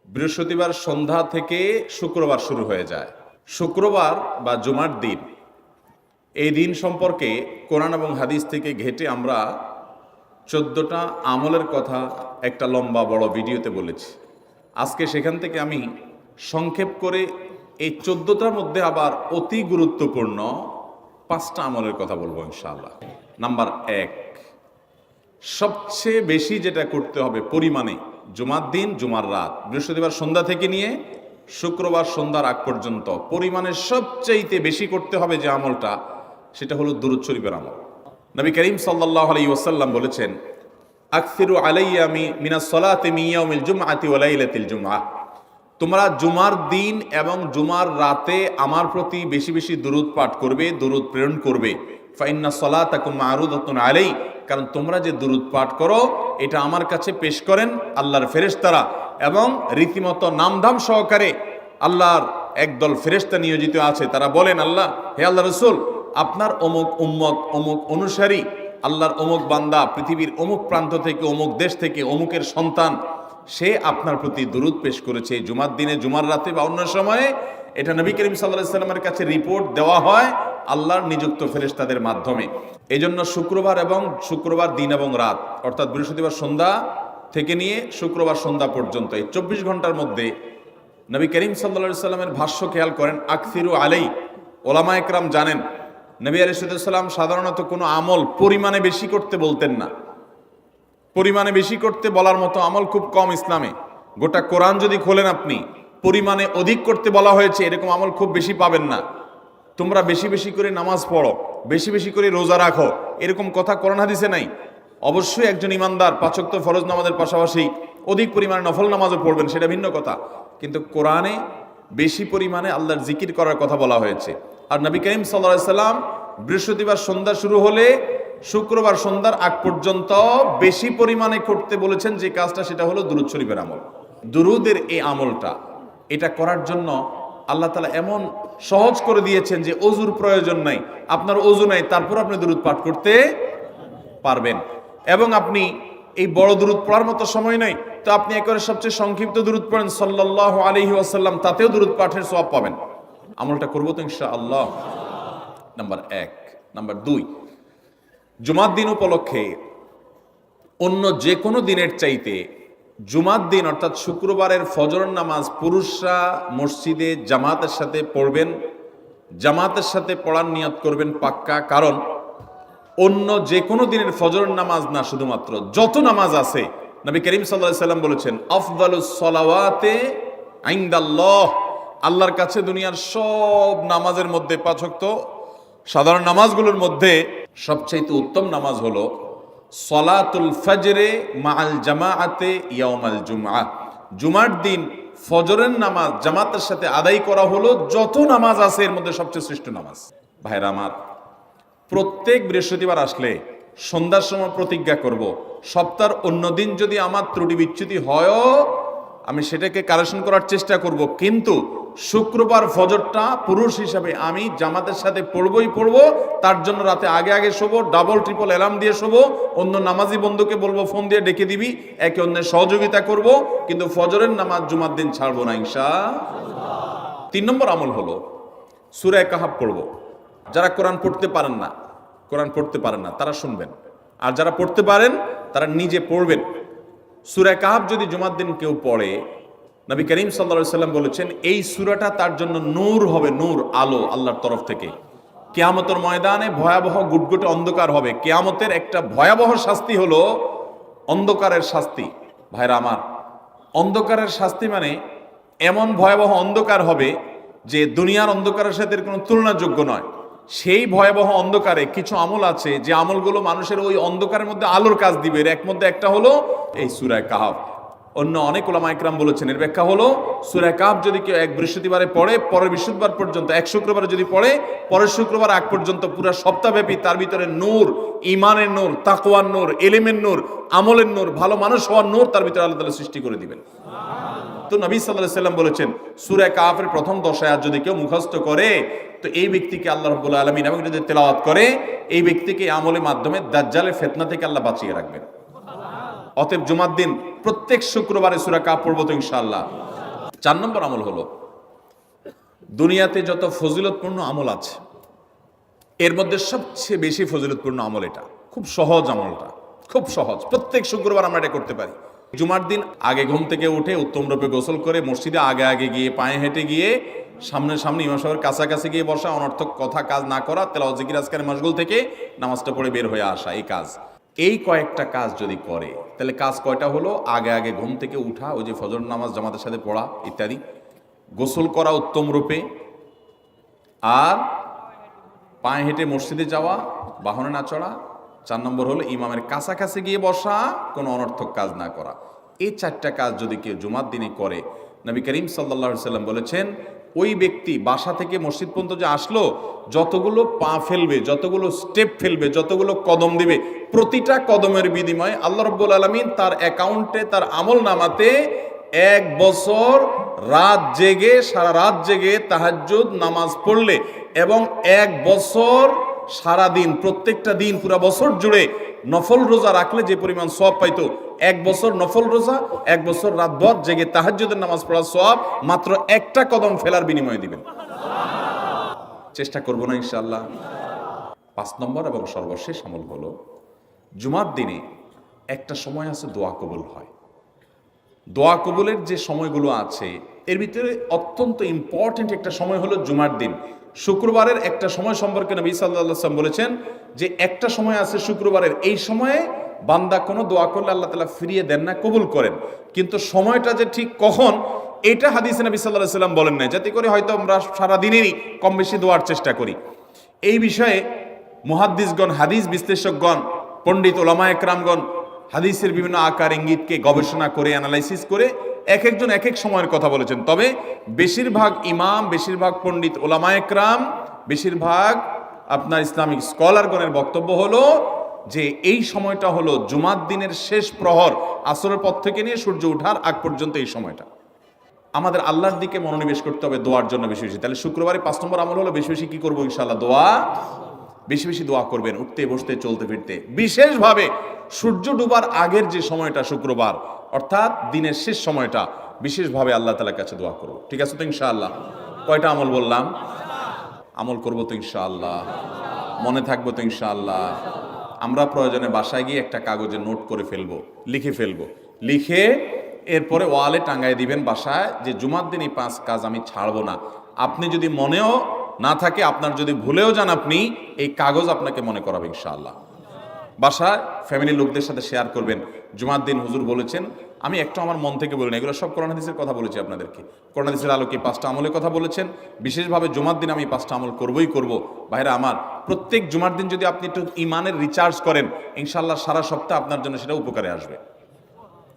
বৃহস্পতিবার সন্ধ্যা থেকে শুক্রবার শুরু হয়ে যায়। শুক্রবার বা জুমার দিন, এই দিন সম্পর্কে কোরআন এবং হাদিস থেকে ঘেঁটে আমরা 14টা আমলের কথা একটা লম্বা বড় ভিডিওতে বলেছি। আজকে সেখান থেকে আমি সংক্ষেপ করে এই 14টার মধ্যে আবার অতি গুরুত্বপূর্ণ 5টা আমলের কথা বলবো ইনশাআল্লাহ। নাম্বার 1, সবচেয়ে বেশি যেটা করতে হবে পরিমাণে, জুমার দিন জুমার রাত, বৃহস্পতিবার সন্ধ্যা থেকে নিয়ে শুক্রবার সন্ধ্যার আগ পর্যন্ত পরিমাণে সবচাইতে বেশি করতে হবে যে আমলটা, সেটা হলো দুরূদ শরীফের আমল। নবী করিম সাল্লাল্লাহু আলাইহি ওয়াসাল্লাম বলেছেন, আকসিরু আলাইয়া মিনাস সালাতি মিন ইয়াউমিল জুমআতি ওয়া লাইলাতিল জুমআহ, তোমরা জুমার দিন এবং জুমার রাতে আমার প্রতি বেশি বেশি দুরূদ পাঠ করবে, দুরূদ প্রেরণ করবে। ফাইন্না সালাতাকুম মা'রুদাতুন আলাই, কারণ তোমরা যে দুরূদ পাঠ করো এটা আমার কাছে পেশ করেন আল্লাহর ফেরেশতারা, এবং রীতিমতো নামধাম সহকারে আল্লাহর একদল ফেরেশতা নিয়োজিত আছে। তারা বলেন, আল্লাহ, হে আল্লাহ রাসূল, আপনার অমুক উম্মত, অমুক অনুসারী, আল্লাহর অমুক বান্দা পৃথিবীর অমুক প্রান্ত থেকে, অমুক দেশ থেকে, অমুকের সন্তান, সে আপনার প্রতি দুরূদ পেশ করেছে জুমার দিনে, জুমার রাতে বা অন্য সময়ে। এটা নবী করিম সাল্লাল্লাহু আলাইহি ওয়াসাল্লামের কাছে রিপোর্ট দেওয়া হয় আল্লাহর নিযুক্ত ফেরেশতাদের মাধ্যমে। এই জন্য শুক্রবার দিন এবং রাত, অর্থাৎ বৃহস্পতিবার সন্ধ্যা থেকে নিয়ে শুক্রবার সন্ধ্যা পর্যন্ত এই 24 ঘন্টার মধ্যে নবী করিম সাল্লাল্লাহু আলাইহি ওয়াসাল্লামের ভাষ্য খেয়াল করেন, আকসিরু আলাই। ওলামা একরাম জানেন, নবী আলাইহিস সালাম সাধারণত কোনো আমল পরিমাণে বেশি করতে বলতেন না। পরিমাণে বেশি করতে বলার মতো আমল খুব কম ইসলামে। গোটা কোরআন যদি খোলেন আপনি, পরিমাণে অধিক করতে বলা হয়েছে এরকম আমল খুব বেশি পাবেন না। তোমরা বেশি বেশি করে নামাজ পড়ো, বেশি বেশি করে রোজা রাখো, এরকম কথা কোরআন হাদিসে নাই। অবশ্যই একজন ইমানদার 5 ওয়াক্ত ফরজ নামাজের পাশাপাশি অধিক পরিমাণে নফল নামাজও পড়বেন, সেটা ভিন্ন কথা। কিন্তু কোরআনে বেশি পরিমাণে আল্লাহর জিকির করার কথা বলা হয়েছে। আর নবী করিম সাল্লাল্লাহু আলাইহি ওয়াসাল্লাম বৃহস্পতিবার সন্ধ্যা শুরু হলে শুক্রবার সন্ধ্যার আগ পর্যন্ত বেশি পরিমাণে করতে বলেছেন যে কাজটা, সেটা হলো দুরূদ শরীফের আমল। দুরূদের এই আমলটা, এটা করার জন্য আল্লাহ তাআলা এমন সহজ করে দিয়েছেন যে ওযুর প্রয়োজন নাই। আপনার ওযু নাই, তারপর আপনি দুরূদ পাঠ করতে পারবেন। এবং আপনি এই বড় দুরূদ পড়ার মতো সময় নাই, তো আপনি একেবারে সবচেয়ে সংক্ষিপ্ত দুরূদ পড়েন সাল্লাল্লাহু আলাইহি ওয়াসাল্লাম, তাতেও দুরূদ পাঠের সওয়াব পাবেন। আমলটা করব তো ইনশাআল্লাহ। নাম্বার 1। নাম্বার 2, জুমার দিন উপলক্ষে অন্য যে কোনো দিনের চাইতে জুমার দিন অর্থাৎ শুক্রবারের ফজর নামাজ পুরুষরা মসজিদে জামাতের সাথে পড়বেন। জামাতের সাথে পড়ার নিয়ত করবেন পাক্কা, কারণ অন্য যে কোনো দিনের ফজর নামাজ না, শুধুমাত্র যত নামাজ আছে, নবী করিম সাল্লাল্লাহু আলাইহি ওয়াসাল্লাম বলেছেন, আফদালুস সালাওয়াতে ইনদাল্লাহ, আল্লাহর কাছে দুনিয়ার সব নামাজের মধ্যে 5 ওয়াক্ত সাধারণ নামাজগুলোর মধ্যে সবচেয়ে উত্তম নামাজ হলো সলাতুল ফজরে মাআল জামাআতে ইয়াউমাল জুমআহ, জুমার দিন ফজরের নামাজ জামাতের সাথে আদায় করা হলো যত নামাজ আছে এর মধ্যে সবচেয়ে শ্রেষ্ঠ নামাজ। ভাইরা আমার, প্রত্যেক বৃহস্পতিবার আসলে সন্ধ্যার সময় প্রতিজ্ঞা করব, সপ্তাহের অন্য দিন যদি আমার ত্রুটি বিচ্যুতি হয়ও আমি সেটাকে কারেকশন করার চেষ্টা করব, কিন্তু শুক্রবার ফজরটা পুরুষ হিসাবে আমি জামাতের সাথে পড়বই পড়বো। তার জন্য রাতে আগে আগে শোবো, ডাবল ট্রিপল অ্যালার্ম দিয়ে শোবো, অন্য নামাজি বন্ধুকে বলবো ফোন দিয়ে ডেকে দিবি, একে অন্যের সহযোগিতা করব, কিন্তু ফজরের নামাজ জুমার দিন ছাড়বো না ইনশাআল্লাহ। 3 নম্বর আমল হলো সূরা কাহাফ পড়বো। যারা কোরআন পড়তে পারেন না তারা শুনবেন, আর যারা পড়তে পারেন তারা নিজে পড়বেন। সূরা কাহাফ যদি জুমার দিন কেউ পড়ে, নবী করিম সাল্লাল্লাহু আলাইহি ওয়াসাল্লাম বলেছেন এই সূরাটা তার জন্য নূর হবে, নূর, আলো আল্লাহর তরফ থেকে। কিয়ামতের ময়দানে ভয়াবহ গুটগুটে অন্ধকার হবে। কিয়ামতের একটা ভয়াবহ শাস্তি হলো অন্ধকারের শাস্তি। ভাইরা আমার, অন্ধকারের শাস্তি মানে এমন ভয়াবহ অন্ধকার হবে যে দুনিয়ার অন্ধকারের সাথে কোনো তুলনাযোগ্য নয়। সেই ভয়াবহ অন্ধকারে কিছু আমল আছে যে আমলগুলো মানুষের ওই অন্ধকারের মধ্যে আলোর কাজ দিবে। এর মধ্যে একটা হলো এই সূরা কাহাফ। অন্য অনেক উলামা ইকরাম বলেছেন এর ব্যাখ্যা হলো সূরা কাহাফ যদি কেউ এক বৃহস্পতিবারে পড়ে, পরের বৃহস্পতিবার পর্যন্ত, এক শুক্রবারে যদি পড়ে, পরের শুক্রবার আগ পর্যন্ত পুরো সপ্তাহব্যাপী তার ভিতরে নূর, ঈমানের নূর, তাকওয়ার নূর, ইলমের নূর, আমলের নূর, ভালো মানুষ হওয়ার নূর তার ভিতরে আল্লাহ তাআলা সৃষ্টি করে দিবেন। তো নবী সাল্লাল্লাহু আলাইহি ওয়াসাল্লাম বলেছেন সূরা কাহাফের প্রথম 10 আয়াত যদি কেউ মুখস্থ করে, তো এই ব্যক্তিকে আল্লাহ রাব্বুল আলামিন এবং যদি তেলাওয়াত করে, এই ব্যক্তিকে আমলের মাধ্যমে দাজ্জালের ফিতনা থেকে আল্লাহ বাঁচিয়ে রাখবেন। অতএব জুমার দিন প্রত্যেক শুক্রবারে সূরা কাহাফ পড়ব তো ইনশাআল্লাহ। 4 নম্বর আমল হলো, দুনিয়াতে যত ফজিলতপূর্ণ আমল আছে এর মধ্যে সবচেয়ে বেশি ফজিলতপূর্ণ আমল এটা। খুব সহজ আমলটা, খুব সহজ। প্রত্যেক শুক্রবার আমরা এটা করতে পারি। জুমার দিন আগে ঘুম থেকে উঠে উত্তম রূপে গোসল করে মসজিদে আগে আগে গিয়ে পায়ে হেঁটে গিয়ে সামনে সামনে ইমাম সাহেবের কাছাকাছি গিয়ে বসা, অনর্থক কথা কাজ না করা, তেলাওয়াত জিকির আজকারের মশগুল থেকে নামাজটা পড়ে বের হয়ে আসা, এই কাজ। এই কয়েকটা কাজ যদি করে তাহলে কাজ কয়টা হলো? আগে আগে ঘুম থেকে উঠা, ওই যে ফজর নামাজ জামাতের সাথে পড়া ইত্যাদি, গোসল করা উত্তম রূপে, আর পায়ে হেঁটে মসজিদে যাওয়া, বাহনে না চড়া। 4 নম্বর হলো ইমামের কাছাকাছি গিয়ে বসা, কোনো অনর্থক কাজ না করা। এই 4টা কাজ যদি কেউ জুমার দিনে করে, নবী করিম সাল্লাল্লাহু আলাইহি সাল্লাম বলেছেন ওই ব্যক্তি বাসা থেকে মসজিদ পর্যন্ত যে আসলো, যতগুলো পা ফেলবে, যতগুলো স্টেপ ফেলবে, যতগুলো কদম দিবে, প্রতিটা কদমের বিনিময়ে আল্লাহ রাব্বুল আলামিন তার অ্যাকাউন্টে, তার আমল নামাতে 1 বছর রাত জেগে, সারা রাত জেগে তাহাজ্জুদ নামাজ পড়লে এবং 1 বছর সারা দিন, প্রত্যেকটা দিন পুরা বছর জুড়ে নফল রোজা রাখলে যে পরিমাণ সওয়াব পাইতো, 1 বছর নফল রোজা, 1 বছর রাতভর জেগে তাহাজ্জুদের নামাজ পড়ার সওয়াব মাত্র একটা কদম ফেলার বিনিময়ে দিবেন। চেষ্টা করব না ইনশাআল্লাহ? 5 নম্বর এবং সর্বশেষ আমল হলো, জুমার দিনে একটা সময় আছে দোয়া কবুল হয়। দোয়া কবুলের যে সময়গুলো আছে এর ভিতরে অত্যন্ত ইম্পর্টেন্ট একটা সময় হলো জুমার দিন। শুক্রবারের একটা সময় সম্পর্কে নবী সাল্লাল্লাহু আলাইহি ওয়াসাল্লাম বলেছেন যে একটা সময় আছে শুক্রবারের, এই সময়ে বান্দা কোনো দোয়া করলে আল্লাহ তাআলা ফিরিয়ে দেন না, কবুল করেন। কিন্তু সময়টা যে ঠিক কখন, এটা হাদিসে নবী সাল্লাল্লাহু আলাইহি ওয়াসাল্লাম বলেন নাই, যাতে করে হয়তো আমরা সারা দিনেরই কম বেশি দোয়ার চেষ্টা করি। এই বিষয়ে মুহাদ্দিসগণ, হাদিস বিশ্লেষকগণ, পণ্ডিত ওলামায়ে কেরামগণ হাদিসের বিভিন্ন আকার ইঙ্গিতকে গবেষণা করে, অ্যানালাইসিস করে এক একজন এক এক সময়ের কথা বলেছেন। তবে বেশিরভাগ ইমাম, বেশিরভাগ পণ্ডিত ওলামায়ে কেরাম, বেশিরভাগ আপনার ইসলামিক স্কলারগণের বক্তব্য হলো যে এই সময়টা হলো জুমার দিনের শেষ প্রহর, আসরের পর থেকে নিয়ে সূর্য ওঠার আগ পর্যন্ত এই সময়টা। আমাদের আল্লাহর দিকে মনোনিবেশ করতে হবে দোয়ার জন্য বেশি বেশি। তাহলে শুক্রবারে 5 নম্বর আমল হলো বেশি বেশি কি করবো? ইনশাআল্লাহ দোয়া, বেশি বেশি দোয়া করবেন, উঠতে বসতে চলতে ফিরতে। বিশেষভাবে সূর্য ডুবার আগের যে সময়টা শুক্রবার, অর্থাৎ দিনের শেষ সময়টা, বিশেষভাবে আল্লাহ তাআলার কাছে দোয়া করব। ঠিক আছে তো ইনশাআল্লাহ? কয়টা আমল বললাম? আমল করব তো ইনশাআল্লাহ? মনে থাকবো তো ইনশাআল্লাহ? আমরা প্রয়োজনে বাসায় গিয়ে একটা কাগজে নোট করে ফেলবো, লিখে ফেলবো, লিখে এরপরে ওয়ালে টাঙ্গায় দিবেন বাসায় যে জুমার দিন এই 5 কাজ আমি ছাড়বো না। আপনি যদি মনেও না থাকে, আপনার যদি ভুলেও যান, আপনি এই কাগজ আপনাকে মনে করাবে ইনশাআল্লাহ। বাসায় ফ্যামিলির লোকদের সাথে শেয়ার করবেন, জুমার দিন হুজুর বলেছেন, আমি একটু আমার মন থেকে বলিনি, এগুলো সব কোরআন হাদিসের কথা বলেছি আপনাদেরকে। কোরআন হাদিসের আলোকে 5টা আমলের কথা বলেছেন, বিশেষভাবে জুমার দিন আমি 5টা আমল করবই করব। ভাইরা আমার, প্রত্যেক জুমার দিন যদি আপনি একটু ইমানের রিচার্জ করেন, ইনশাআল্লাহ সারা সপ্তাহ আপনার জন্য সেটা উপকারে আসবে।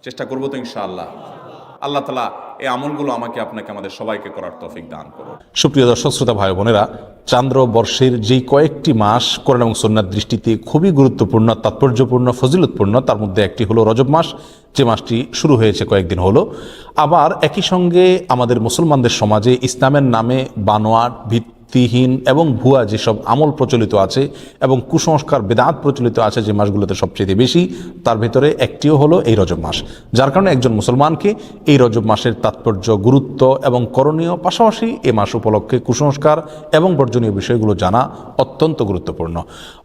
চেষ্টা করব তো ইনশাআল্লাহ? আল্লাহ তাআলা এই আমলগুলো আমাকে, আপনাকে, আমাদের সবাইকে করার তৌফিক দান করুন। সুপ্রিয় দর্শক শ্রোতা ভাই বোনেরা, চান্দ্র বর্ষের যেই কয়েকটি মাস কোরআন এবং সুন্নাহর দৃষ্টিতে খুবই গুরুত্বপূর্ণ, তাৎপর্যপূর্ণ, ফজিলতপূর্ণ, তার মধ্যে একটি হলো রজব মাস, যে মাসটি শুরু হয়েছে কয়েকদিন হলো। আবার একই সঙ্গে আমাদের মুসলমানদের সমাজে ইসলামের নামে বানোয়াট, ভিত্তিহীন এবং ভুয়া যেসব আমল প্রচলিত আছে এবং কুসংস্কার, বেদাত প্রচলিত আছে যে মাসগুলোতে সবচেয়ে বেশি, তার ভিতরে একটিও হলো এই রজব মাস। যার কারণে একজন মুসলমানকে এই রজব মাসের তাৎপর্য, গুরুত্ব এবং করণীয়, পাশাপাশি এ মাস উপলক্ষে কুসংস্কার এবং বর্জনীয় বিষয়গুলো জানা অত্যন্ত গুরুত্বপূর্ণ।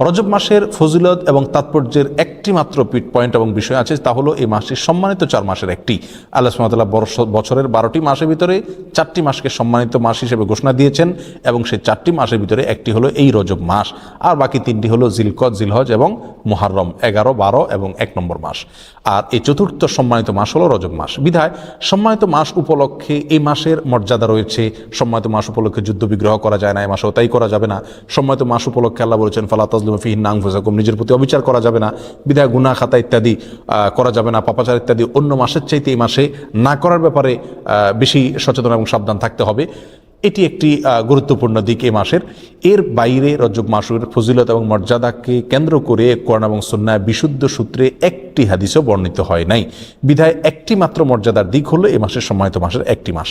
রজব মাসের ফজিলত এবং তাৎপর্যের একটি মাত্র পয়েন্ট এবং বিষয় আছে, তা হলো এই মাসটি সম্মানিত 4 মাসের একটি। আল্লাহ সুবহানাহু ওয়া তাআলা বছরের 12টি মাসের ভিতরে 4টি মাসকে সম্মানিত মাস হিসেবে ঘোষণা দিয়েছেন এবং সেই 4টি মাসের ভিতরে একটি হলো এই রজব মাস, আর বাকি 3টি হলো জিলকদ, জিলহজ এবং মুহাররম, 11, 12 এবং 1 নম্বর মাস। আর এই চতুর্থ সম্মানিত মাস হলো রজব মাস। বিধায় সম্মানিত মাস উপলক্ষে এই মাসের মর্যাদা রয়েছে। সম্মানিত মাস উপলক্ষে যুদ্ধ বিগ্রহ করা যায় না, এই মাসেও তাই করা যাবে না। সম্মানিত মাস উপলক্ষে আল্লাহ বলেছেন, ফালা তাজলিমু ফিহিন্না আনফুসাকুম, নিজের প্রতি অবিচার করা যাবে না। বিধায় গুনাহ খাতা ইত্যাদি করা যাবে না, পাপাচার ইত্যাদি অন্য মাসের চাইতে এই মাসে না করার ব্যাপারে বেশি সচেতন এবং সাবধান থাকতে হবে। এটি একটি গুরুত্বপূর্ণ দিক এই মাসের। এর বাইরে রজব মাসের ফজিলত এবং মর্যাদাকে কেন্দ্র করে কোরআন এবং সুন্নাহয় বিশুদ্ধ সূত্রে একটি হাদিসও বর্ণিত হয় নাই। বিধায় একটি মাত্র মর্যাদার দিক হলো এই মাসের সম্মানিত মাসের একটি মাস।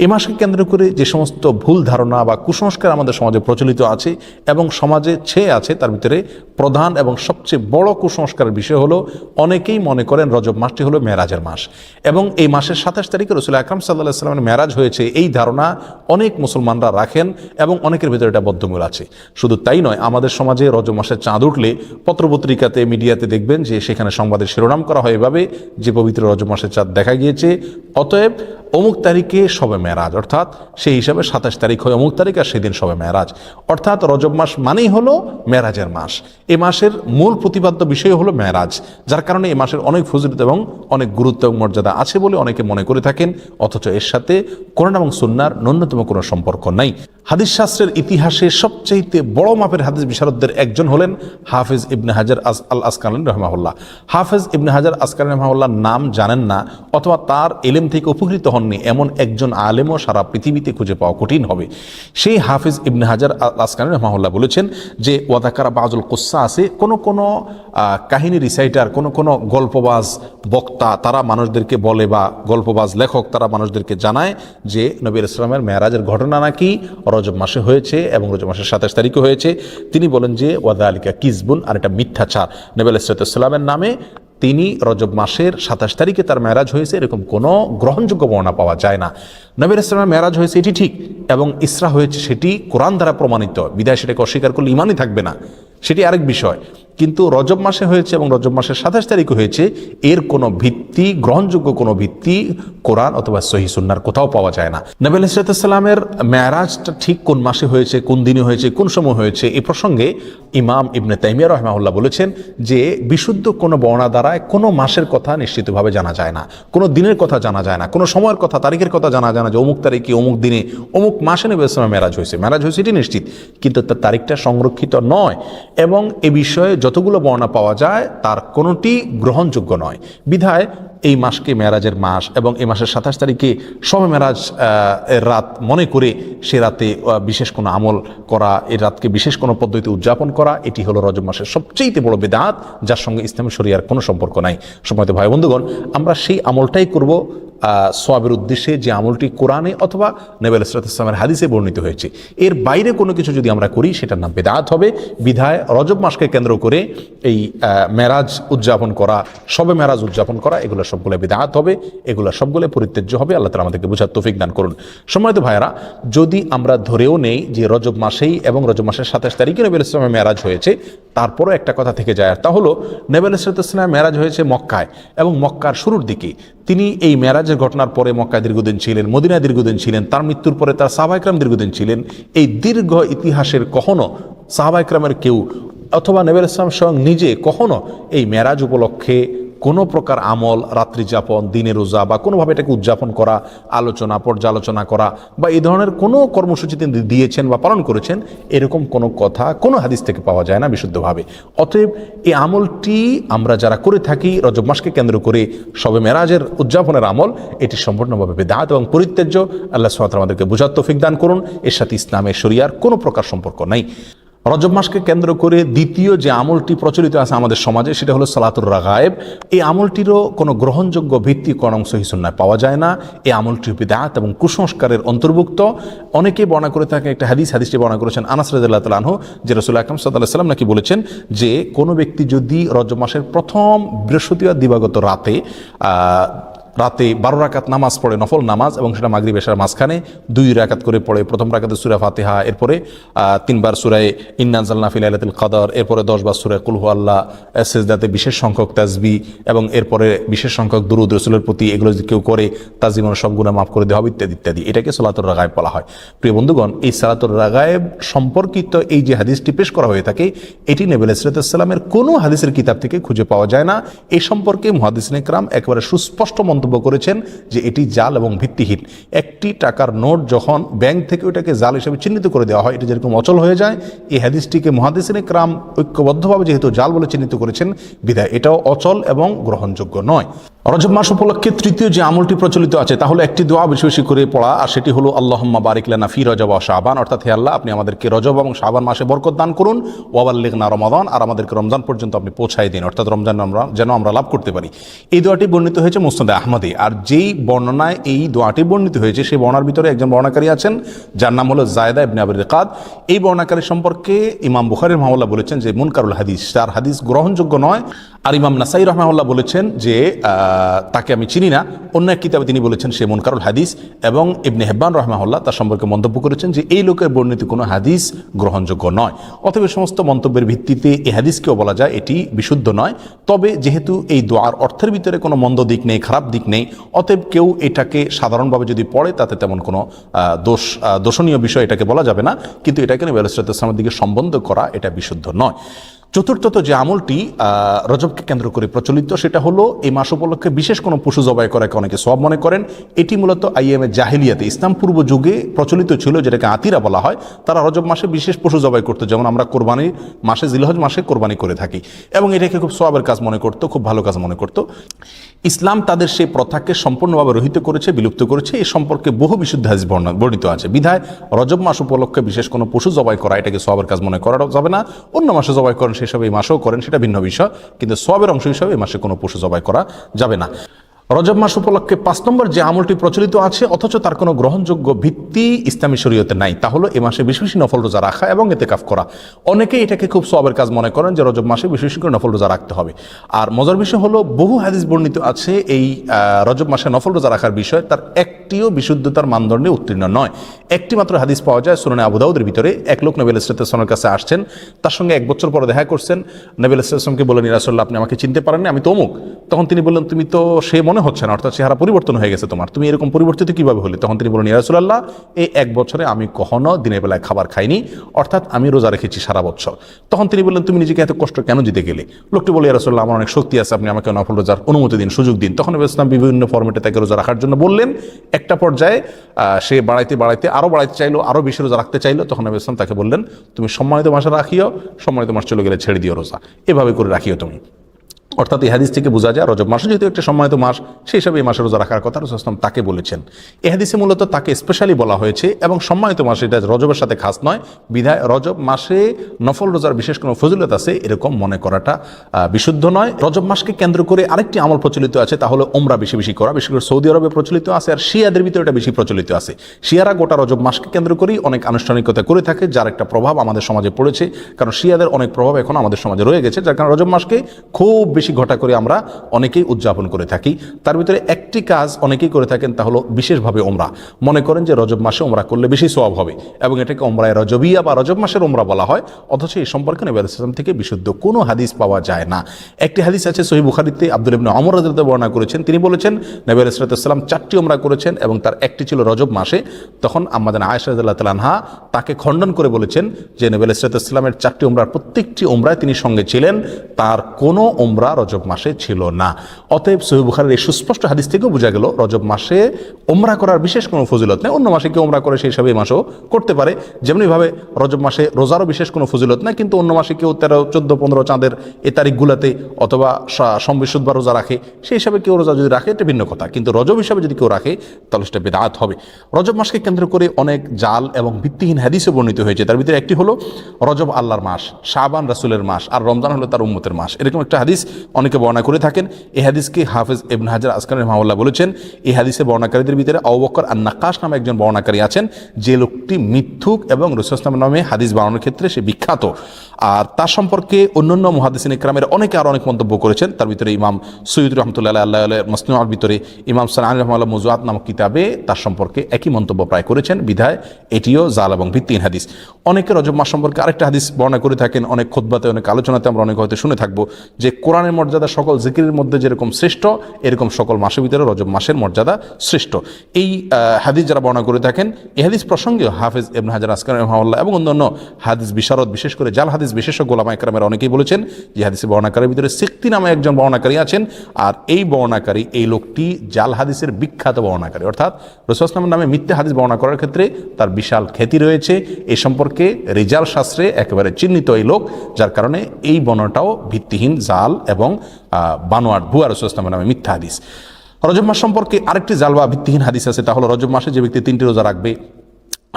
এই মাসকে কেন্দ্র করে যে সমস্ত ভুল ধারণা বা কুসংস্কার আমাদের সমাজে প্রচলিত আছে এবং সমাজে ছেয়ে আছে, তার ভিতরে প্রধান এবং সবচেয়ে বড় কুসংস্কারের বিষয় হলো অনেকেই মনে করেন রজব মাসটি হলো মেরাজের মাস, এবং এই মাসের 27 তারিখে রাসূল আকরাম সাল্লাল্লাহু আলাইহি ওয়াসাল্লামের মেরাজ হয়েছে এই ধারণা অনেক মুসলমানরা রাখেন এবং অনেকের ভিতরে এটা বদ্ধমূল আছে। শুধু তাই নয়, আমাদের সমাজে রজব মাসের চাঁদ উঠলে পত্রপত্রিকাতে, মিডিয়াতে দেখবেন যে সেখানে সংবাদের শিরোনাম করা হয় এভাবে যে পবিত্র রজব মাসের চাঁদ দেখা গিয়েছে, অতএব অমুক তারিখে শবে মেরাজ, অর্থাৎ সেই হিসাবে 27 তারিখ হয় অমুক তারিখ আর সেদিন শবে মেরাজ, অর্থাৎ রজব মাস মানেই হলো মেরাজের মাস। এ মাসের মূল প্রতিপাদ্য বিষয় হলো মেরাজ, যার কারণে এই মাসের অনেক ফজিলত এবং অনেক গুরুত্ব এবং মর্যাদা আছে বলে অনেকে মনে করে থাকেন, অথচ এর সাথে কোরআন এবং সুন্নাহর ন্যূনতম কোনো সম্পর্ক নাই। হাদিস শাস্ত্রের ইতিহাসে সবচেয়ে বড় মাপের হাদিস বিশারদদের একজন হলেন হাফেজ ইবনে হাজার আল আসকালানী রাহিমাহুল্লাহ। হাফেজ ইবনে হাজার আসকালানী রাহিমাহুল্লাহর নাম জানেন না অথবা তার ইলম থেকে উপকৃত হননি এমন একজন আলেমও সারা পৃথিবীতে খুঁজে পাওয়া কঠিন হবে। সেই হাফেজ ইবনে হাজার আল আসকালানী রাহিমাহুল্লাহ বলেছেন যে ওয়াদাকারা বাজুল কুসা আছে, কোনো কাহিনী রিসাইটার, কোনো গল্পবাজ বক্তা তারা মানুষদেরকে বলে, বা গল্পবাজ লেখক তারা মানুষদেরকে জানায় যে নবী ইসলামের মেরাজের ঘটনা নাকি রজব মাসে হয়েছে এবং রজব মাসের 27 তারিখে হয়েছে। তিনি বলেন যে ওয়াদা আলিকা কিসবুন, আর এটা মিথ্যাচার। নবী ইসলামের নামে তিনি রজব মাসের 27 তারিখে তার মেরাজ হয়েছে এরকম কোনো গ্রহণযোগ্য বর্ণনা পাওয়া যায় না। নবী ইসলামের মেরাজ হয়েছে এটি ঠিক, এবং ইসরা হয়েছে সেটি কোরআন দ্বারা প্রমাণিত, বিধায় সেটাকে অস্বীকার করলে ইমানই থাকবে না, সেটি আরেক বিষয়। কিন্তু রজব মাসে হয়েছে এবং রজব মাসের 27 তারিখে হয়েছে, এর কোনো ভিত্তি, গ্রহণযোগ্য কোনো ভিত্তি কোরআন অথবা সহিহ সুন্নাহর কোথাও পাওয়া যায় না। নবী আলাইহিসসালামের মেরাজটা ঠিক কোন মাসে হয়েছে, কোন দিনে হয়েছে, কোন সময় হয়েছে, এই প্রসঙ্গে ইমাম ইবনে তাইমিয়া রাহিমাহুল্লাহ বলেছেন যে বিশুদ্ধ কোনো বর্ণনা দ্বারায় কোনো মাসের কথা নিশ্চিতভাবে জানা যায় না, কোনো দিনের কথা জানা যায় না, কোনো সময়ের কথা, তারিখের কথা জানা যায় না যে অমুক তারিখে অমুক দিনে অমুক মাসে নবী ইসলামের মেরাজ হয়েছে এটি নিশ্চিত, কিন্তু তার তারিখটা সংরক্ষিত নয়, এবং এ বিষয়ে যতগুলো বর্ণনা পাওয়া যায় তার কোনোটি গ্রহণযোগ্য নয়। বিধায় এই মাসকে মেরাজের মাস এবং এই মাসের 27 তারিখে শবে মেরাজ এর রাত মনে করে সে রাতে বিশেষ কোনো আমল করা, এই রাতকে বিশেষ কোনো পদ্ধতিতে উদযাপন করা, এটি হলো রজব মাসের সবচেয়ে বড় বিদআত, যার সঙ্গে ইসলামী শরিয়ার কোনো সম্পর্ক নাই। সম্মানিত ভাই বন্ধুগণ, আমরা সেই আমলটাই করব সওয়াবের উদ্দেশ্যে যে আমলটি কোরআনে অথবা নবী আলাইহিস সালামের হাদিসে বর্ণিত হয়েছে। এর বাইরে কোনো কিছু যদি আমরা করি সেটার নাম বিদআত হবে। বিধায় রজব মাসকে কেন্দ্র করে এই মেরাজ উদযাপন করা, শবে মেরাজ উদযাপন করা, এগুলো সবগুলো বিদআত হবে, এগুলো সবগুলো পরিত্যাজ্য হবে। আল্লাহ তাআলা আমাদেরকে বুঝার তৌফিক দান করুন। সম্মানিত ভাইয়েরা, যদি আমরা ধরেও নেই যে রজব মাসেই এবং রজব মাসের 27 তারিখে নবী আলাইহিস সালামের মেরাজ হয়েছে, তারপরও একটা কথা থেকে যায়, আর তা হলো নবী আলাইহিস সালামের মেরাজ হয়েছে মক্কায়, এবং মক্কার শুরুর দিকে তিনি এই মেরাজের ঘটনার পরে মক্কায় দীর্ঘদিন ছিলেন, মদিনায় দীর্ঘদিন ছিলেন, তার মৃত্যুর পরে তার সাহাবা ইকরাম দীর্ঘদিন ছিলেন। এই দীর্ঘ ইতিহাসের কখনো সাহাবা ইকরামের কেউ অথবা নবী আলাইহিস সালাম স্বয়ং নিজে কখনো এই মেরাজ উপলক্ষে কোনো প্রকার আমল, রাত্রি যাপন, দিনে রোজা বা কোনোভাবে এটাকে উদযাপন করা, আলোচনা, পর্যালোচনা করা বা এই ধরনের কোনো কর্মসূচি তিনি দিয়েছেন বা পালন করেছেন, এরকম কোনো কথা কোনো হাদিস থেকে পাওয়া যায় না বিশুদ্ধভাবে। অতএব এই আমলটি আমরা যারা করে থাকি রজব মাসকে কেন্দ্র করে শবে মেরাজের উদযাপনের আমল, এটি সম্পূর্ণভাবে বিদআত এবং পরিত্যাজ্য। আল্লাহ সুবহানাহু ওয়া তাআলা আমাদেরকে বুঝার তৌফিক দান করুন। এর সাথে ইসলামের শরিয়ার কোনো প্রকার সম্পর্ক নাই। রজব মাসকে কেন্দ্র করে দ্বিতীয় যে আমলটি প্রচলিত আছে আমাদের সমাজে, সেটা হলো সালাতুর রাগায়েব। এই আমলটিরও কোনো গ্রহণযোগ্য ভিত্তি কোরআন সহিহ সুন্নাহয় পাওয়া যায় না। এই আমলটি বিদআত এবং কুসংস্কারের অন্তর্ভুক্ত। অনেকে বর্ণনা করে থাকে একটা হাদিসটি বর্ণনা করেছেন আনাস রাদিয়াল্লাহু তাআলা আনহু, যে রাসূল আকরাম সাল্লাল্লাহু আলাইহি ওয়াসাল্লাম নাকি বলেছেন যে কোনো ব্যক্তি যদি রজব মাসের প্রথম বৃহস্পতিবার দিবাগত রাতে 12 রাকাত নামাজ পড়ে, নফল নামাজ, এবং সেটা মাগরিব এশার মাঝখানে 2 রাকাত করে পড়ে। প্রথম রাকাতে সূরা ফাতিহা, এরপরে 3 বার সূরা ইন্না আনজালনা ফি লাইলাতুল কদর, এরপরে 10 বার সূরা কুল হুয়াল্লাহ, সিজদাতে বিশেষ সংখ্যক তাসবিহ, এবং এরপরে বিশেষ সংখ্যক দুরূদ রাসূলের প্রতি, এগুলো যদি কেউ করে তার জীবনের সব গুনাহ মাফ করে দেওয়া হবে ইত্যাদি ইত্যাদি। এটাকে সালাতুর রাগায়েব বলা হয়। প্রিয় বন্ধুগণ, এই সালাতুর রাগায়েব সম্পর্কিত এই যে হাদিসটি পেশ করা হয়ে থাকে, এটি নবী আলাইহিস সালামের কোনো হাদিসের কিতাব থেকে খুঁজে পাওয়া যায় না। এই সম্পর্কে মুহাদ্দিসিনে কেরাম একেবারে সুস্পষ্ট মন্তব্য করেছেন যে এটি জাল এবং ভিত্তিহীন। একটি টাকার নোট যখন ব্যাংক থেকে ওটাকে জাল হিসেবে চিহ্নিত করে দেওয়া হয়, এটা যেরকম অচল হয়ে যায়, এই হাদিসটিকে মুহাদ্দিসিনে কেরাম ঐক্যবদ্ধভাবে যেহেতু জাল বলে চিহ্নিত করেছেন, বিধায় এটাও অচল এবং গ্রহণযোগ্য নয়। রজব মাস উপলক্ষে তৃতীয় যে আমলটি প্রচলিত আছে তা হলো একটি দোয়া বেশি বেশি করে পড়া, আর সেটি হলো আল্লাহুম্মা বারিক লানা ফি রজব ওয়া শাবান, অর্থাৎ হে আল্লাহ আপনি আমাদেরকে রজব এবং শাবান মাসে বরকত দান করুন, ওয়া বাল্লিগনা রমাদান, আর আমাদেরকে রমজান পর্যন্ত আপনি পৌঁছায় দিন, অর্থাৎ রমজান যেন আমরা লাভ করতে পারি। এই দোয়াটি বর্ণিত হয়েছে মুসনাদে আহমদে। আর যেই বর্ণনায় এই দোয়াটি বর্ণিত হয়েছে সেই বর্ণনার ভিতরে একজন বর্ণাকারী আছেন যার নাম হলো জায়দা ইবনে আবি রিকাদ। এই বর্ণাকারী সম্পর্কে ইমাম বুখারী রাহিমাহুল্লাহ বলেছেন যে মুনকারুল হাদিস, তার হাদিস গ্রহণযোগ্য নয়। আর ইমাম নাসাই রাহিমাহুল্লাহ বলেছেন যে তাকে আমি চিনি না, অন্য এক কিতাবে তিনি বলেছেন সে মুনকারুল হাদিস, এবং ইবনে হিব্বান রাহিমাহুল্লাহ তার সম্পর্কে মন্তব্য করেছেন যে এই লোকের বর্ণিত কোনো হাদিস গ্রহণযোগ্য নয়। অতএব সমস্ত মন্তব্যের ভিত্তিতে এই হাদিসকেও বলা যায় এটি বিশুদ্ধ নয়। তবে যেহেতু এই দোয়ার অর্থের ভিতরে কোনো মন্দ দিক নেই, খারাপ দিক নেই, অতএব কেউ এটাকে সাধারণভাবে যদি পড়ে তাতে তেমন কোনো দোষণীয় বিষয় এটাকে বলা যাবে না, কিন্তু এটাকে নবী আলাইহিস সালামের দিকে সম্বন্ধ করা এটা বিশুদ্ধ নয়। চতুর্থত যে আমলটি রজবকে কেন্দ্র করে প্রচলিত সেটা হলো এই মাস উপলক্ষে বিশেষ কোনো পশু জবাই করাকে অনেকে সওয়াব মনে করেন। এটি মূলত আইএমএ জাহিলিয়াতে ইসলাম পূর্ব যুগে প্রচলিত ছিল, যেটাকে আতিরা বলা হয়। তারা রজব মাসে বিশেষ পশু জবাই করতো, যেমন আমরা কোরবানির মাসে জিলহজ মাসে কোরবানি করে থাকি, এবং এটাকে খুব সওয়াবের কাজ মনে করতো, খুব ভালো কাজ মনে করতো। ইসলাম তাদের সেই প্রথাকে সম্পূর্ণভাবে রহিত করেছে, বিলুপ্ত করেছে। এই সম্পর্কে বহু বিশুদ্ধ হাদিস বর্ণিত আছে। বিধায় রজব মাস উপলক্ষে বিশেষ কোনো পশু জবাই করা এটাকে সওয়াবের কাজ মনে করা যাবে না। অন্য মাসে জবাই করেন সেসব এই মাসেও করেন, সেটা ভিন্ন বিষয়, কিন্তু সওয়াবের অংশ হিসাবে এই মাসে কোনো পশু জবাই করা যাবে না। রজব মাস উপলক্ষে 5 নম্বর যে আমলটি প্রচলিত আছে অথচ তার কোনো গ্রহণযোগ্য ভিত্তি ইসলামী শরীয়তে নাই, তা হলো এ মাসে বেশি বেশি নফল রোজা রাখা এবং ইতিকাফ করা। অনেকেই এটাকে খুব সওয়াবের কাজ মনে করেন যে রজব মাসে বেশি বেশি করে নফল রোজা রাখতে হবে। আর মজার বিষয় হলো বহু হাদিস বর্ণিত আছে এই রজব মাসে নফল রোজা রাখার বিষয়, তার একটিও বিশুদ্ধতার মানদণ্ডে উত্তীর্ণ নয়। একটি মাত্র হাদিস পাওয়া যায় সুনানে আবু দাউদের ভিতরে। এক লোক নবী আলাইহিস সালামের কাছে আসছেন, তার সঙ্গে 1 বছর পরে দেখা করছেন। নবী আলাইহিস সালামকে বললেন, ইয়া রাসূলুল্লাহ আপনি আমাকে চিনতে পারেননি, আমি তো অমুক। তখন তিনি বললেন, তুমি তো সে মনে হচ্ছে না, অর্থাৎ চেহারা পরিবর্তন হয়ে গেছে তোমার, তুমি এরকম পরিবর্তিত কিভাবে হলে? তখন তিনি বলেন, ইয়া রাসূলুল্লাহ এই 1 বছরে আমি কখনো দিনের বেলায় খাবার খাইনি, অর্থাৎ আমি রোজা রেখেছি সারা বছর। তখন তিনি বললেন, তুমি নিজেকে এত কষ্ট কেন দিতে গেলে? লোকটি বলে, ইয়া রাসূলুল্লাহ আমার অনেক শক্তি আছে, আপনি আমাকে নফল রোজার অনুমতি দিন, সুযোগ দিন। তখন নবী ইসলাম বিভিন্ন ফরম্যাটে তাকে রোজা রাখার জন্য বললেন। একটা পর্যায়ে সে বাড়াইতে আরো বাড়াইতে চাইলো, আরো বেশি রোজা রাখতে চাইলো। তখন নবী ইসলাম তাকে বললেন, তুমি সম্মানিত মাসে রাখিও, সম্মানিত মাস চলে গেলে ছেড়ে দিও রোজা, এভাবে করে রাখিও তুমি। অর্থাৎ এই হাদিস থেকে বোঝা যায় রজব মাসে যেহেতু একটা সম্মানিত মাস, সেই হিসাবে এই মাসে রোজা রাখার কথা রাসূল সাল্লাল্লাহু আলাইহি ওয়াসাল্লাম তাকে বলেছেন। এই হাদিসে মূলত তাকে স্পেশালি বলা হয়েছে, এবং সম্মানিত মাসে, এটা রজবের সাথে খাস নয়। বিধায় রজব মাসে নফল রোজার বিশেষ কোনো ফজিলত আছে এরকম মনে করাটা বিশুদ্ধ নয়। রজব মাসকে কেন্দ্র করে আরেকটি আমল প্রচলিত আছে, তা হলো ওমরা বেশি বেশি করা। বিশেষ করে সৌদি আরবে প্রচলিত আছে, আর শিয়াদের ভিতরে এটা বেশি প্রচলিত আছে। শিয়ারা গোটা রজব মাসকে কেন্দ্র করেই অনেক আনুষ্ঠানিকতা করে থাকে, যার একটা প্রভাব আমাদের সমাজে পড়েছে। কারণ শিয়াদের অনেক প্রভাব এখন আমাদের সমাজে রয়ে গেছে, যার কারণে রজব মাসকে খুব বেশি ঘটা করে আমরা অনেকেই উদযাপন করে থাকি। তার ভিতরে একটি কাজ অনেকেই করে থাকেন, তা হলো বিশেষভাবে ওমরা। মনে করেন যে রজব মাসে ওমরা করলে বেশি সওয়াব হবে, এবং এটাকে ওমরায়ে রজবিয়া বা রজব মাসের ওমরা বলা হয়। অথচ এই সম্পর্কে নবী আলাইহিস সালাম থেকে বিশুদ্ধ কোনো হাদিস পাওয়া যায় না। একটি হাদিস আছে সহিহ বুখারীতে, আব্দুল্লাহ ইবনে ওমর রাদিয়াল্লাহু আনহু বর্ণনা করেছেন। তিনি বলেছেন নবী আলাইহিস সালাম 4টি ওমরা করেছেন, এবং তার একটি ছিল রজব মাসে। তখন আম্মা জান আয়েশা রাদিয়াল্লাহু তাআলা আনহা তাকে খণ্ডন করে বলেছেন যে নবী আলাইহিস সালামের 4টি ওমরার প্রত্যেকটি ওমরায় তিনি সঙ্গে ছিলেন, তার কোনো ওমরা রজব মাসে ছিল না। অতএব সহিহ বুখারীর এই সুস্পষ্ট হাদিস থেকেও বোঝা গেল রজব মাসে ওমরা করার বিশেষ কোনো ফজিলত নেই। অন্য মাসে কেউ ওমরা করে সেই হিসাবে এই মাসেও করতে পারে। যেমনিভাবে রজব মাসে রোজারও বিশেষ কোনো ফজিলত নেই, কিন্তু অন্য মাসে কেউ 13, 14, 15 চাঁদের এই তারিখগুলোতে অথবা সম্বিশুদ্ধ রোজা রাখে, সেই হিসাবে কেউ রোজা যদি রাখে এটা ভিন্ন কথা, কিন্তু রজব হিসাবে যদি কেউ রাখে তাহলে সেটা বিদআত হবে। রজব মাসকে কেন্দ্র করে অনেক জাল এবং ভিত্তিহীন হাদিসও বর্ণিত হয়েছে। তার ভিতরে একটি হলো রজব আল্লাহর মাস, শাবান রাসূলের মাস, আর রমজান হলো তার উম্মতের মাস। এরকম একটা হাদিস অনেকে বর্ণনা করে থাকেন। এই হাদিসকে হাফেজ ইবনে হাজার আসকালানি রাহিমাহুল্লাহ বলেছেন, এই হাদিসের বর্ণাকারীদের ভিতরে আবু বকর আন-নাক্কাশ নামে একজন বর্ণাকারী আছেন, যে লোকটি মিথ্যুক এবং রাসূল সাল্লাল্লাহু আলাইহি ওয়াসাল্লাম নামে হাদিস বানানোর ক্ষেত্রে সে বিখ্যাত। আর তার সম্পর্কে অন্যান্য মুহাদ্দিসিন ইকরামের অনেকে আরো অনেক মন্তব্য করেছেন। তার ভিতরে ইমাম সৈয়দ রাহমাতুল্লাহ আলাইহি মাসনুআর ভিতরে ইমাম সানানি রাহিমাহুল্লাহ মুযুআত নামক কিতাবে তার সম্পর্কে একই মন্তব্য প্রায় করেছেন। বিধায় এটিও জাল এবং ভিত্তিহীন হাদিস। অনেকে রজব মাস সম্পর্কে আরেকটা হাদিস বর্ণনা করে থাকেন, অনেক খুতবাতে, অনেক আলোচনাতে আমরা অনেক হয়তো শুনে থাকবো, যে কোরআনের মর্যাদা সকল জিকিরের মধ্যে যেরকম শ্রেষ্ঠ, এরকম সকল মাসের ভিতরে রজব মাসের মর্যাদা শ্রেষ্ঠ। এই হাদিস যারা বর্ণনা করে থাকেন, এই হাদিস প্রসঙ্গে হাফেজ ইবনে হাজার আসকালানি রাহিমাহুল্লাহ এবং অন্যান্য হাদিস বিশারদ, বিশেষ করে জাল হাদিস হাদিস বিশেষজ্ঞ ওলামা একরামের অনেকেই বলেছেন যে হাদিসের বর্ণনাকারীর ভিতরে সিক্তি নামে একজন বর্ণনাকারী আছেন, আর এই বর্ণনাকারী, এই লোকটি জাল হাদিসের বিখ্যাত বর্ণনাকারী, অর্থাৎ রাসূল সাল্লাল্লাহু আলাইহি ওয়াসাল্লামের নামে মিথ্যা হাদিস বর্ণনা করার ক্ষেত্রে তার বিশাল খ্যাতি রয়েছে। এই সম্পর্কে রিজাল শাস্ত্রে একেবারে চিহ্নিত এই লোক, যার কারণে এই বর্ণনাটাও ভিত্তিহীন, জাল এবং বানোয়াট, ভুয়া রাসূল সাল্লাল্লাহু আলাইহি ওয়াসাল্লামের নামে মিথ্যা হাদিস। রজব মাস সম্পর্কে আরেকটি জাল বা ভিত্তিহীন হাদিস আছে, তা হলো রজব মাসে যে ব্যক্তি 3টি রোজা রাখবে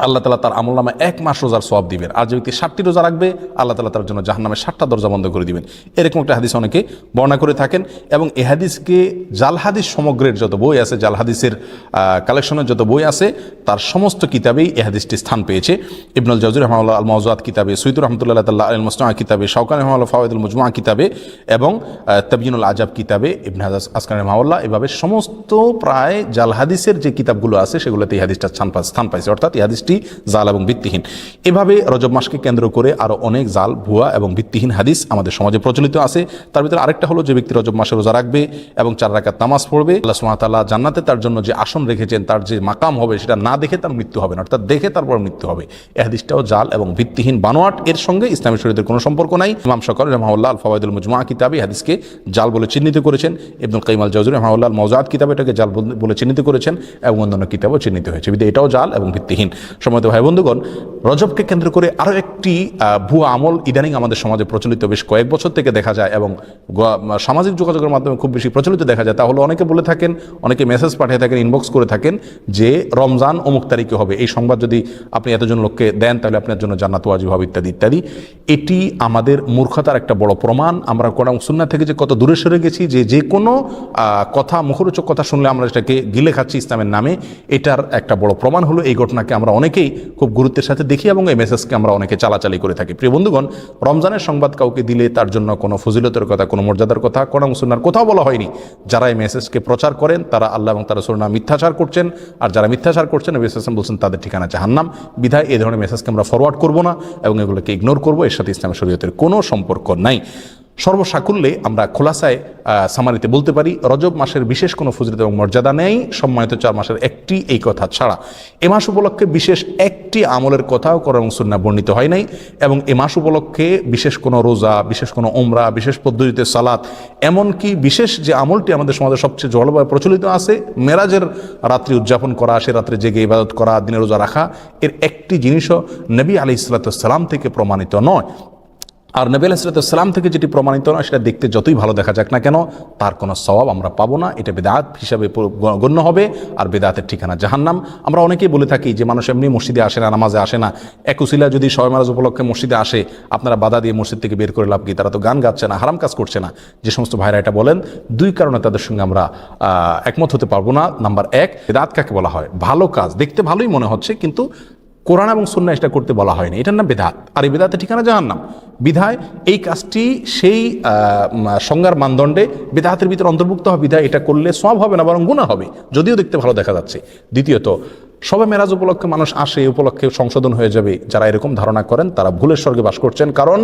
আল্লাহ তাআলা তার আমলনামায় 1 মাস রোজার সওয়াব দিবেন, আর যে ব্যক্তি 60টি রোজা রাখবে আল্লাহ তাআলা তার জন্য জাহান্নামের 60টা দরজা বন্ধ করে দিবেন। এরকম একটা হাদিস অনেকে বর্ণনা করে থাকেন, এবং এই হাদিসকে জাল হাদিস সমগ্রের যত বই আছে, জাল হাদিসের কালেকশনের যত বই আছে, তার সমস্ত কিতাবেই এই হাদিসটি স্থান পেয়েছে। ইবনুল জাওজি রাহমাহুল্লাহ আল মাওজুআত কিতাবে, সুয়ুতী রাহমাতুল্লাহ তাআলা আল মুসতাআ কিতাবে, শাওকানী রাহমাহুল্লাহ ফাওয়াইদুল মুজমুআ কিতাবে, এবং তাবয়িনুল আজাব কিতাবে, ইবনে হাজার আসকানী রাহমাহুল্লাহ, এভাবে সমস্ত প্রায় জাল হাদিসের যে কিতাবগুলো আছে সেগুলোতে এই হাদিসটা স্থান পাইছে, অর্থাৎ এই হাদিসটি জাল এবং ভিত্তিহীন। এভাবে রজব মাসকে কেন্দ্র করে আরো অনেক জাল, ভুয়া এবং ভিত্তিহীন হাদিস আমাদের সমাজে প্রচলিত আছে। তার ভিতরে আরেকটা হলো, যে ব্যক্তি রজব মাসে রোজা রাখবে এবং 4 রাকাত নামাজ পড়বে, আল্লাহ সুবহানাহু ওয়া তাআলা জান্নাতে তার জন্য যে আসন রেখেছেন, তার যে মাকাম হবে, সেটা না দেখে তার মৃত্যু হবে না, অর্থাৎ দেখে তারপর মৃত্যু হবে। এই হাদিসটাও জাল এবং ভিত্তিহীন, বানোয়াট। এর সঙ্গে ইসলামী শরীয়তের কোনো সম্পর্ক নাই। ইমাম শাওকানী রাহমাহুল্লাহ আল ফাওয়াইদুল মুজমুআ কিতাবে হাদিসকে জাল বলে চিহ্নিত করেছেন। ইবনুল কাইয়িম আল জাওজি রাহমাহুল্লাহ আল মাওজুআত কিতাবে এটাকে জাল বলে চিহ্নিত করেছেন, এবং অন্যান্য কিতাবও চিহ্নিত হয়েছে। বিধায় এটাও জাল এবং ভিত্তিহীন। সম্মানিত ভাই বন্ধুগণ, রজবকে কেন্দ্র করে আরও একটি ভুয়া আমল ইদানিং আমাদের সমাজে প্রচলিত বেশ কয়েক বছর থেকে দেখা যায়, এবং সামাজিক যোগাযোগের মাধ্যমে খুব বেশি প্রচলিত দেখা যায়। তা হলো, অনেকে বলে থাকেন, অনেকে মেসেজ পাঠিয়ে থাকেন, ইনবক্স করে থাকেন যে রমজান অমুক তারিখে হবে, এই সংবাদ যদি আপনি এতজন লোককে দেন তাহলে আপনার জন্য জান্নাত ওয়াজিব হবে, ইত্যাদি ইত্যাদি। এটি আমাদের মূর্খতার একটা বড় প্রমাণ। আমরা কোরআন সুন্নাহ থেকে যে কত দূরে সরে গেছি, যে কোনো কথা, মুখরোচক কথা শুনলে আমরা সেটাকে গিলে খাচ্ছি ইসলামের নামে, এটার একটা বড় প্রমাণ হলো এই ঘটনাকে আমরা অনেকেই খুব গুরুত্বের সাথে দেখি, এবং এই মেসেজকে আমরা অনেকে চালাচালি করে থাকি। প্রিয় বন্ধুগণ, রমজানের সংবাদ কাউকে দিলে তার জন্য কোনো ফজিলতের কথা, কোনো মর্যাদার কথা কোরআন সুন্নাহর কোথাও বলা হয়নি। যারা এই মেসেজকে প্রচার করেন তারা আল্লাহ এবং তার রাসূলের নামে মিথ্যাচার করছেন, আর যারা মিথ্যাচার করছেন নবী সাল্লাল্লাহু আলাইহি ওয়াসাল্লাম বলছেন তাদের ঠিকানা জাহান্নাম। বিধায় এই ধরনের মেসেজকে আমরা ফরওয়ার্ড করব না, এবং এগুলোকে ইগনোর করব। এর সাথে ইসলামের শরীয়তের কোনো সম্পর্ক নাই। সর্বসাকুল্যে আমরা খোলাসায় সামারিতে বলতে পারি, রজব মাসের বিশেষ কোনো ফজিলত এবং মর্যাদা নেই সম্মানিত 4 মাসের একটি, এই কথা ছাড়া। এ মাস উপলক্ষে বিশেষ একটি আমলের কথাও কোরআন এবং সুন্নাহ বর্ণিত হয় নাই, এবং এ মাস উপলক্ষে বিশেষ কোনো রোজা, বিশেষ কোনো উমরা, বিশেষ পদ্ধতিতে সালাত, এমনকি বিশেষ যে আমলটি আমাদের সমাজে সবচেয়ে জলবায়ু প্রচলিত আছে, মেরাজের রাত্রি উদযাপন করা, সে রাত্রে জেগে ইবাদত করা, দিনে রোজা রাখা, এর একটি জিনিসও নবী আলাইহিস সালাম থেকে প্রমাণিত নয়। আর নবী আলাইহিস সালাম থেকে যেটি প্রমাণিত নয়, সেটা দেখতে যতই ভালো দেখা যাক না কেন, তার কোনো সওয়াব আমরা পাবো না। এটা বেদাত হিসাবে গণ্য হবে, আর বেদাতের ঠিকানা জাহান্নাম। আমরা অনেকেই বলে থাকি যে মানুষ এমনি মসজিদে আসে না, নামাজে আসে না, এক উসিলা যদি শবে মেরাজ উপলক্ষে মসজিদে আসে, আপনারা বাধা দিয়ে মসজিদ থেকে বের করে লাভ কি? তারা তো গান গাচ্ছে না, হারাম কাজ করছে না। যে সমস্ত ভাইরা এটা বলেন, 2 কারণে তাদের সঙ্গে আমরা একমত হতে পারবো না। নাম্বার 1, বেদাত কাকে বলা হয়? ভালো কাজ, দেখতে ভালোই মনে হচ্ছে, কিন্তু কোরআন এবং সুন্নাহ এটা করতে বলা হয়নি, এটার নাম বেদাত, আর এই বেদাতের ঠিকানা জাহান্নাম। বিধায় এই কাজটি সেই সংজ্ঞার মানদণ্ডে বেদাতের ভিতরে অন্তর্ভুক্ত হবে। বিধায় এটা করলে সওয়াব হবে না, বরং গুনাহ হবে, যদিও দেখতে ভালো দেখা যাচ্ছে। দ্বিতীয়ত, শবে মেরাজ উপলক্ষে মানুষ আসে, উপলক্ষে সংশোধন হয়ে যাবে, যারা এরকম ধারণা করেন তারা ভুলের স্বর্গে বাস করছেন। কারণ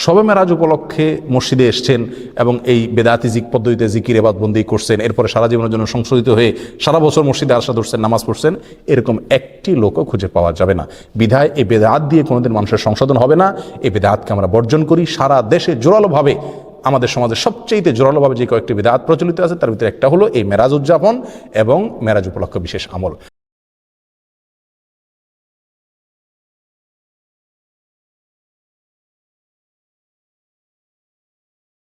শবে মেরাজ উপলক্ষে মসজিদে এসছেন এবং এই বেদাতি পদ্ধতিতে জিকির ইবাদত বন্দি করছেন, এরপরে সারা জীবনের জন্য সংশোধিত হয়ে সারা বছর মসজিদে আসা ধরছেন, নামাজ পড়ছেন, এরকম একটি লোকও খুঁজে পাওয়া যাবে না। বিধায় এই বেদাত দিয়ে কোনোদিন মানুষের সংশোধন হবে না। এই বেদাতকে আমরা বর্জন করি। সারা দেশে জোরালোভাবে, আমাদের সমাজে সবচেয়ে জোরালোভাবে যে কয়েকটি বেদাত প্রচলিত আছে, তার ভিতরে একটা হলো এই মেরাজ উদযাপন এবং মেরাজ উপলক্ষে বিশেষ আমল।